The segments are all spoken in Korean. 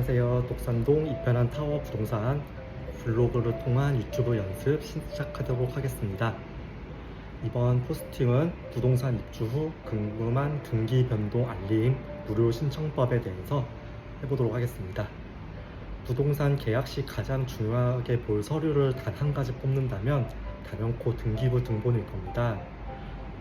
안녕하세요. 독산동 이편한 타워 부동산 블로그를 통한 유튜브 연습 시작하도록 하겠습니다. 이번 포스팅은 부동산 입주 후 궁금한 등기 변동 알림 무료 신청법에 대해서 해보도록 하겠습니다. 부동산 계약 시 가장 중요하게 볼 서류를 단 한 가지 뽑는다면 단연코 등기부 등본일 겁니다.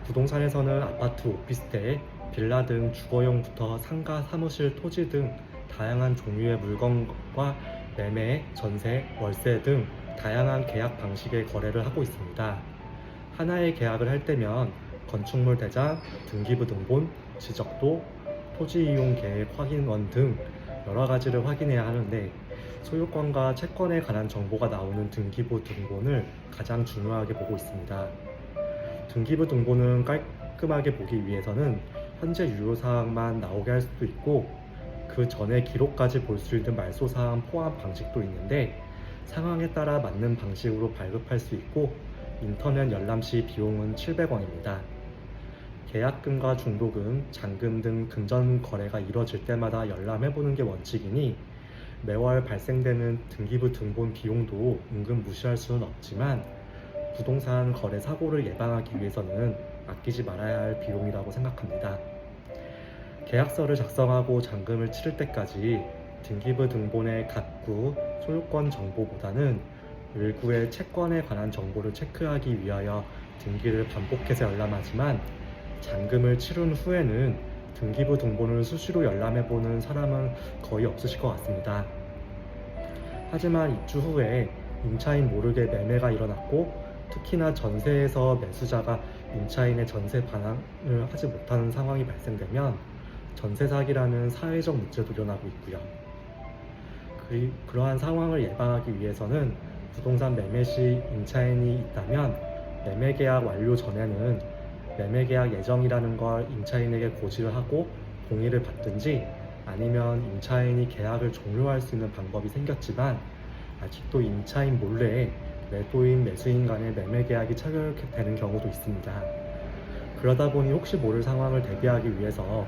부동산에서는 아파트, 오피스텔, 빌라 등 주거용부터 상가, 사무실, 토지 등 다양한 종류의 물건과 매매, 전세, 월세 등 다양한 계약 방식의 거래를 하고 있습니다. 하나의 계약을 할 때면 건축물 대장, 등기부 등본, 지적도, 토지 이용 계획 확인원 등 여러 가지를 확인해야 하는데 소유권과 채권에 관한 정보가 나오는 등기부 등본을 가장 중요하게 보고 있습니다. 등기부 등본은 깔끔하게 보기 위해서는 현재 유효사항만 나오게 할 수도 있고 그 전에 기록까지 볼 수 있는 말소사항 포함 방식도 있는데 상황에 따라 맞는 방식으로 발급할 수 있고 인터넷 열람 시 비용은 700원입니다. 계약금과 중도금, 잔금 등 금전 거래가 이뤄질 때마다 열람해보는 게 원칙이니 매월 발생되는 등기부 등본 비용도 은근 무시할 수는 없지만 부동산 거래 사고를 예방하기 위해서는 아끼지 말아야 할 비용이라고 생각합니다. 계약서를 작성하고 잔금을 치를 때까지 등기부 등본의 각구, 소유권 정보보다는 일구의 채권에 관한 정보를 체크하기 위하여 등기를 반복해서 열람하지만 잔금을 치른 후에는 등기부 등본을 수시로 열람해보는 사람은 거의 없으실 것 같습니다. 하지만 입주 후에 임차인 모르게 매매가 일어났고 특히나 전세에서 매수자가 임차인의 전세 반환을 하지 못하는 상황이 발생되면 전세 사기라는 사회적 문제도 일어나고 있고요. 그러한 상황을 예방하기 위해서는 부동산 매매 시 임차인이 있다면 매매 계약 완료 전에는 매매 계약 예정이라는 걸 임차인에게 고지를 하고 동의를 받든지 아니면 임차인이 계약을 종료할 수 있는 방법이 생겼지만 아직도 임차인 몰래 매도인, 매수인 간의 매매 계약이 체결되는 경우도 있습니다. 그러다 보니 혹시 모를 상황을 대비하기 위해서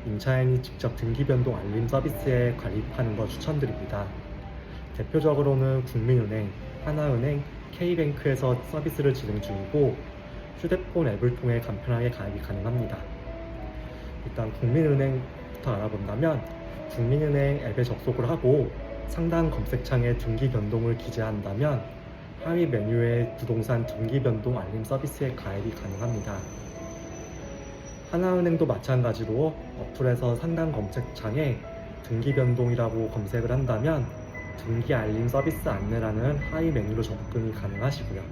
임차인이 직접 등기 변동 알림 서비스에 가입하는 걸 추천드립니다. 대표적으로는 국민은행, 하나은행, K뱅크에서 서비스를 진행 중이고 휴대폰 앱을 통해 간편하게 가입이 가능합니다. 일단 국민은행부터 알아본다면 국민은행 앱에 접속을 하고 상단 검색창에 등기 변동을 기재한다면 하위 메뉴에 부동산 등기 변동 알림 서비스에 가입이 가능합니다. 하나은행도 마찬가지로 어플에서 상단 검색창에 등기 변동이라고 검색을 한다면 등기 알림 서비스 안내라는 하위 메뉴로 접근이 가능하시고요.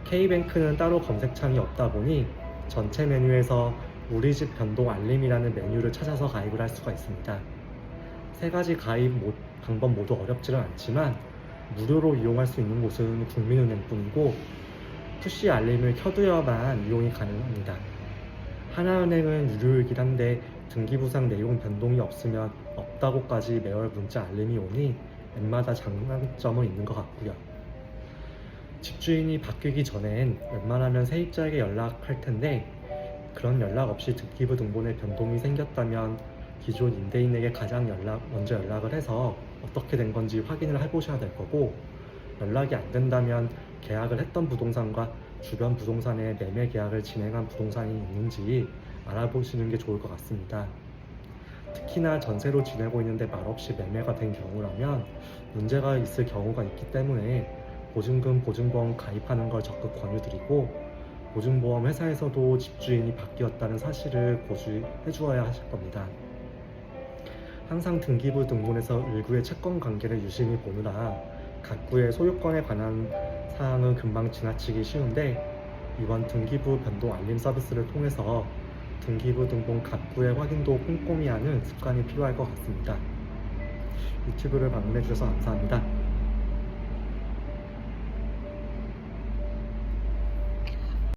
K뱅크는 따로 검색창이 없다 보니 전체 메뉴에서 우리 집 변동 알림이라는 메뉴를 찾아서 가입을 할 수가 있습니다. 세 가지 가입 방법 모두 어렵지는 않지만 무료로 이용할 수 있는 곳은 국민은행뿐이고 푸시 알림을 켜두어야만 이용이 가능합니다. 하나은행은 유료이긴 한데 등기부상 내용 변동이 없으면 없다고까지 매월 문자 알림이 오니 앱마다 장단점은 있는 것 같고요. 집주인이 바뀌기 전엔 웬만하면 세입자에게 연락할 텐데 그런 연락 없이 등기부 등본에 변동이 생겼다면 기존 임대인에게 가장 먼저 연락을 해서 어떻게 된 건지 확인을 해보셔야 될 거고 연락이 안 된다면 계약을 했던 부동산과 주변 부동산에 매매 계약을 진행한 부동산이 있는지 알아보시는 게 좋을 것 같습니다. 특히나 전세로 지내고 있는데 말없이 매매가 된 경우라면 문제가 있을 경우가 있기 때문에 보증금, 보증보험 가입하는 걸 적극 권유드리고 보증보험 회사에서도 집주인이 바뀌었다는 사실을 고지해 주어야 하실 겁니다. 항상 등기부 등본에서 일구의 채권 관계를 유심히 보느라 각구의 소유권에 관한 사항은 금방 지나치기 쉬운데 이번 등기부 변동 알림 서비스를 통해서 등기부 등본 각구의 확인도 꼼꼼히 하는 습관이 필요할 것 같습니다. 유튜브를 방문해 주셔서 감사합니다.